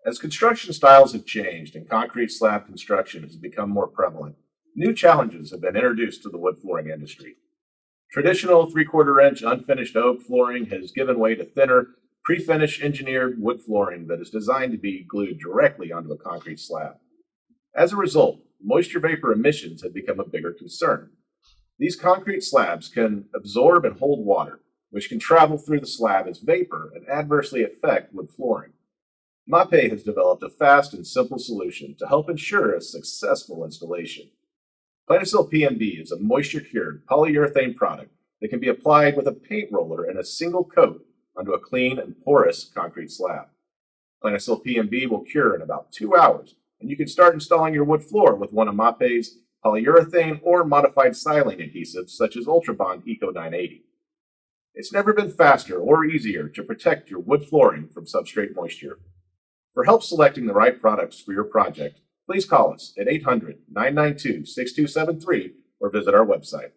As construction styles have changed and concrete slab construction has become more prevalent, new challenges have been introduced to the wood flooring industry. Traditional 3/4 inch unfinished oak flooring has given way to thinner, pre-finished engineered wood flooring that is designed to be glued directly onto a concrete slab. As a result, moisture vapor emissions have become a bigger concern. These concrete slabs can absorb and hold water, which can travel through the slab as vapor and adversely affect wood flooring. MAPEI has developed a fast and simple solution to help ensure a successful installation. Planiseal PMB is a moisture-cured polyurethane product that can be applied with a paint roller and a single coat onto a clean and porous concrete slab. Planiseal PMB will cure in about 2 hours, and you can start installing your wood floor with one of MAPEI's polyurethane or modified silane adhesives such as Ultrabond Eco 980. It's never been faster or easier to protect your wood flooring from substrate moisture. For help selecting the right products for your project, please call us at 800-992-6273 or visit our website.